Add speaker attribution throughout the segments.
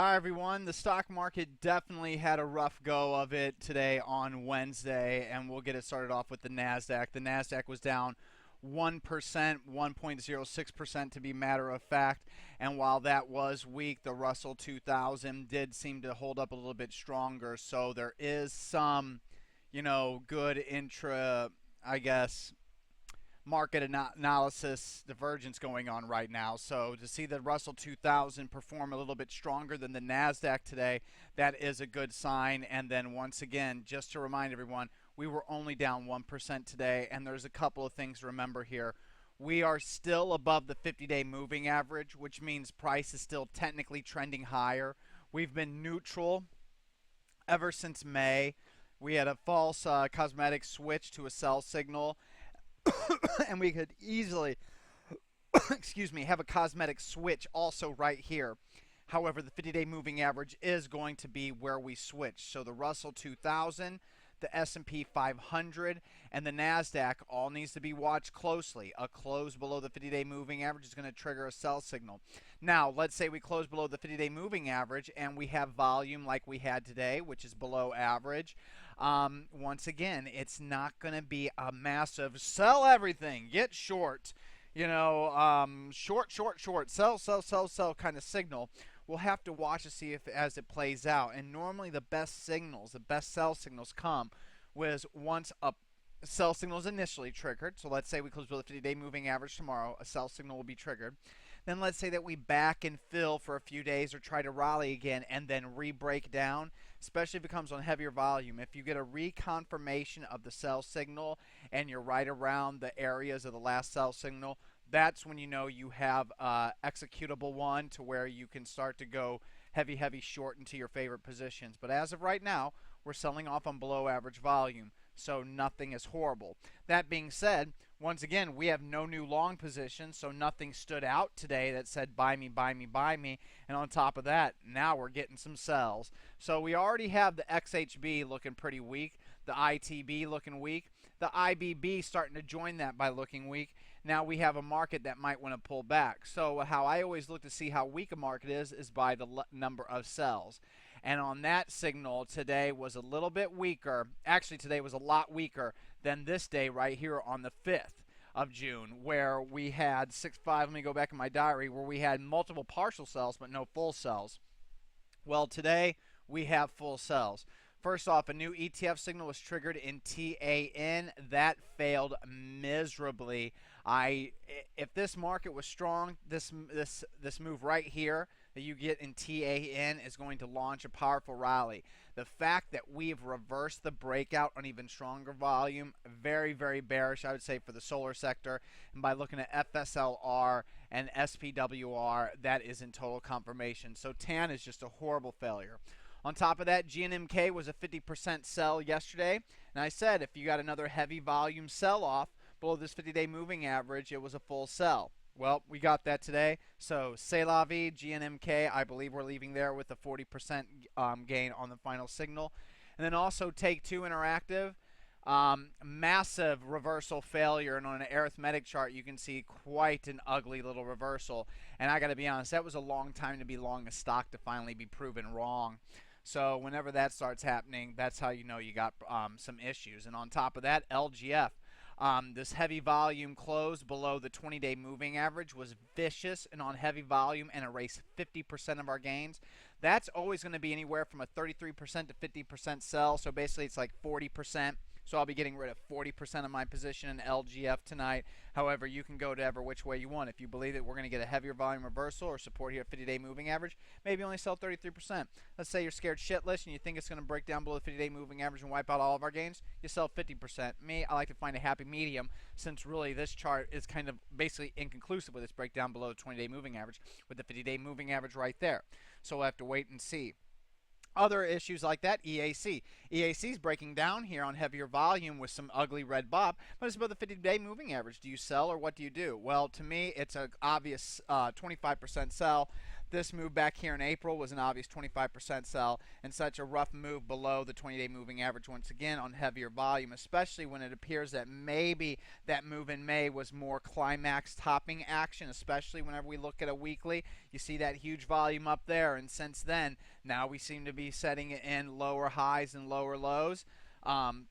Speaker 1: Hi everyone. The stock market definitely had a rough go of it today on Wednesday, and we'll get it started off with the Nasdaq. The Nasdaq was down 1%, 1.06% to be matter of fact. And while that was weak, the Russell 2000 did seem to hold up a little bit stronger. So there is some, good intra, I guess, market analysis divergence going on right now. So to see the Russell 2000 perform a little bit stronger than the Nasdaq today, that is a good sign. And then once again, just to remind everyone, we were only down 1% today, and there's a couple of things to remember here. We are still above the 50-day moving average, which means price is still technically trending higher. We've been neutral ever since May. We had a false cosmetic switch to a sell signal, and we could easily excuse me, have a cosmetic switch also right here. However, the 50-day moving average is going to be where we switch. So the Russell 2000, the S&P 500, and the Nasdaq all needs to be watched closely. A close below the 50-day moving average is going to trigger a sell signal. Now, let's say we close below the 50-day moving average and we have volume like we had today, which is below average. Once again, it's not going to be a massive sell everything, get short, short, sell kind of signal. We'll have to watch to see if as it plays out. And normally the best signals, the best sell signals come was once a sell signal is initially triggered. So let's say we close below the 50-day moving average tomorrow, a sell signal will be triggered. Then let's say that we back and fill for a few days or try to rally again and then re-break down, especially if it comes on heavier volume. If you get a reconfirmation of the sell signal and you're right around the areas of the last sell signal, that's when you know you have executable one to where you can start to go heavy short into your favorite positions. But as of right now, we're selling off on below average volume, so nothing is horrible. That being said, once again, we have no new long positions, so nothing stood out today that said buy me, buy me, buy me. And on top of that, now we're getting some sells. So we already have the XHB looking pretty weak, the ITB looking weak, the IBB starting to join that by looking weak. Now we have a market that might want to pull back. So how I always look to see how weak a market is by the number of sells. And on that signal, today was a little bit weaker. Actually, today was a lot weaker than this day right here on the 5th of June, where we had 6-5, let me go back in my diary, where we had multiple partial sells but no full sells. Well, today we have full sells. First off, a new ETF signal was triggered in TAN. That failed miserably. If this market was strong, this move right here that you get in TAN is going to launch a powerful rally. The fact that we've reversed the breakout on even stronger volume, very bearish, I would say, for the solar sector. And by looking at FSLR and SPWR, that is in total confirmation. So TAN is just a horrible failure. On top of that, GNMK was a 50% sell yesterday. And I said if you got another heavy volume sell-off below this 50-day moving average, it was a full sell. Well, we got that today. So, c'est la vie, GNMK. I believe we're leaving there with a 40% gain on the final signal. And then also Take-Two Interactive. Massive reversal failure, and on an arithmetic chart you can see quite an ugly little reversal. And I got to be honest, that was a long time to be long a stock to finally be proven wrong. So whenever that starts happening, that's how you know you got some issues. And on top of that, LGF. This heavy volume close below the 20-day moving average was vicious and on heavy volume and erased 50% of our gains. That's always going to be anywhere from a 33% to 50% sell. So basically it's like 40%. So I'll be getting rid of 40% of my position in LGF tonight. However, you can go to ever which way you want. If you believe that we're going to get a heavier volume reversal or support here at 50-day moving average, maybe only sell 33%. Let's say you're scared shitless and you think it's going to break down below the 50-day moving average and wipe out all of our gains, you sell 50%. Me, I like to find a happy medium, since really this chart is kind of basically inconclusive with its breakdown below the 20-day moving average with the 50-day moving average right there. So we'll have to wait and see. Other issues like that, EAC. EAC is breaking down here on heavier volume with some ugly red bob, but it's about the 50-day moving average. Do you sell or what do you do? Well, to me, it's an obvious 25% sell. This move back here in April was an obvious 25% sell and such a rough move below the 20-day moving average once again on heavier volume, especially when it appears that maybe that move in May was more climax topping action, especially whenever we look at a weekly. You see that huge volume up there, and since then, now we seem to be setting it in lower highs and lower lows.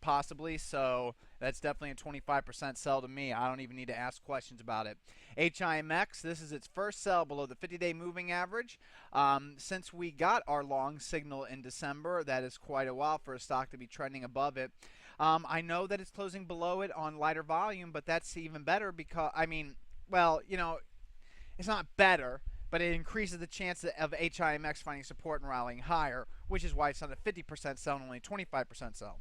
Speaker 1: Possibly. So that's definitely a 25% sell to me. I don't even need to ask questions about it. HIMX, this is its first sell below the 50-day moving average. Since we got our long signal in December, that is quite a while for a stock to be trending above it. I know that it's closing below it on lighter volume, but that's even better because, I mean, well, you know, it's not better, but it increases the chance of HIMX finding support and rallying higher, which is why it's not a 50% sell and only 25% sell.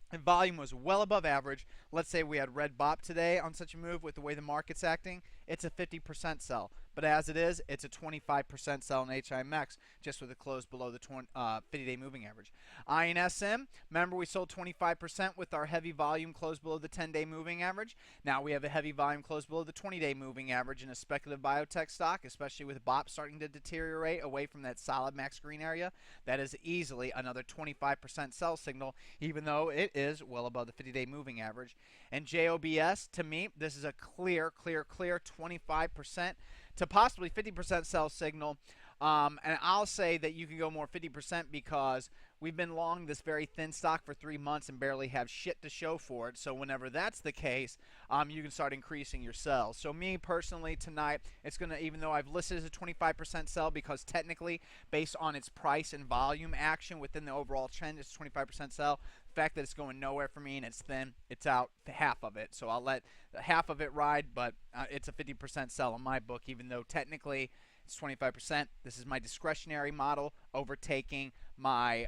Speaker 1: And volume was well above average. Let's say we had red bop today on such a move with the way the market's acting, it's a 50% sell. But as it is, it's a 25% sell in HIMX just with a close below the 50-day moving average. INSM, remember we sold 25% with our heavy volume close below the 10-day moving average. Now we have a heavy volume close below the 20-day moving average in a speculative biotech stock, especially with BOP starting to deteriorate away from that solid max green area. That is easily another 25% sell signal, even though it is well above the 50-day moving average. And JOBS, to me, this is a clear 25% to possibly 50% sell signal. And I'll say that you can go more 50% because we've been long this very thin stock for 3 months and barely have shit to show for it. So whenever that's the case, you can start increasing your sells. So me personally tonight, it's going to, even though I've listed as a 25% sell because technically based on its price and volume action within the overall trend, it's 25% sell. The fact that it's going nowhere for me and it's thin, it's out half of it. So I'll let half of it ride, but it's a 50% sell in my book, even though technically it's 25%. This is my discretionary model overtaking my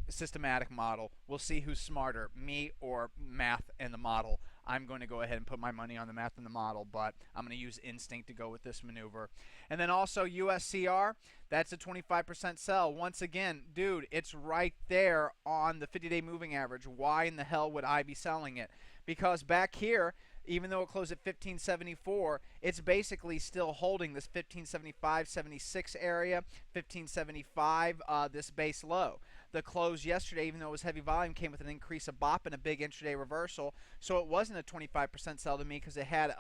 Speaker 1: systematic model. We'll see who's smarter, me or math and the model. I'm going to go ahead and put my money on the math and the model, but I'm going to use instinct to go with this maneuver. And then also USCR, that's a 25% sell. Once again, dude, it's right there on the 50-day moving average. Why in the hell would I be selling it? Because back here, even though it closed at 1574, it's basically still holding this 1575-76 area, 1575, this base low. The close yesterday, even though it was heavy volume, came with an increase of BOP and a big intraday reversal. So it wasn't a 25% sell to me because it had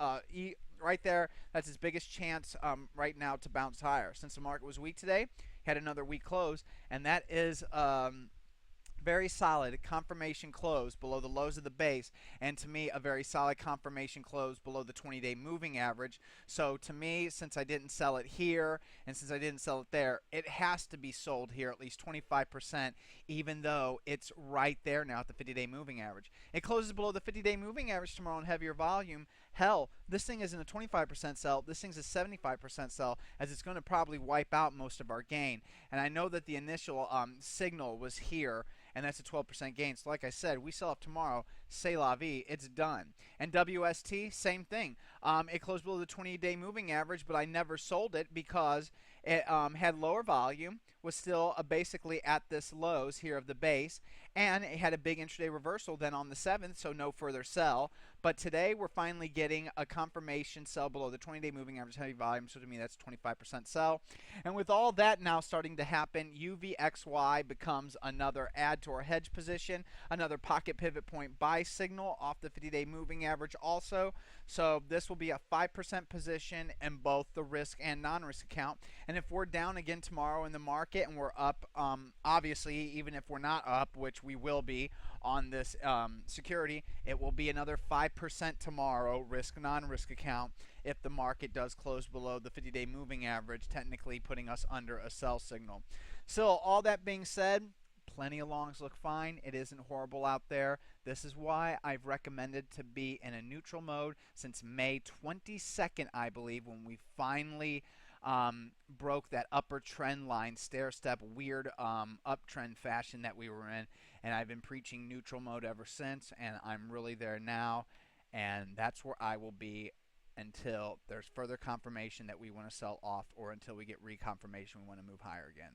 Speaker 1: right there, that's its biggest chance right now to bounce higher. Since the market was weak today, had another weak close, and that is very solid confirmation close below the lows of the base, and to me a very solid confirmation close below the 20-day moving average. So to me, since I didn't sell it here and since I didn't sell it there, it has to be sold here at least 25%, even though it's right there now at the 50-day moving average. It closes below the 50-day moving average tomorrow on heavier volume. Hell, this thing isn't a 25% sell, this thing's a 75% sell, as it's going to probably wipe out most of our gain. And I know that the initial signal was here, and that's a 12% gain. So like I said, we sell off tomorrow, c'est la vie, it's done. And WST, same thing. It closed below the 20-day moving average, but I never sold it because it had lower volume, was still basically at this lows here of the base, and it had a big intraday reversal then on the 7th, so no further sell. But today we're finally getting a confirmation sell below the 20-day moving average heavy volume, so to me that's 25% sell. And with all that now starting to happen, UVXY becomes another add to our hedge position, another pocket pivot point buy signal off the 50-day moving average also. So this will be a 5% position in both the risk and non-risk account. And if we're down again tomorrow in the market and we're up, obviously even if we're not up, which we will be on this security, it will be another 5% tomorrow, risk non-risk account, if the market does close below the 50-day moving average, technically putting us under a sell signal. So all that being said, plenty of longs look fine. It isn't horrible out there. This is why I've recommended to be in a neutral mode since May 22nd, I believe, when we finally broke that upper trend line, stair-step, weird uptrend fashion that we were in. And I've been preaching neutral mode ever since, and I'm really there now. And that's where I will be until there's further confirmation that we want to sell off, or until we get reconfirmation we want to move higher again.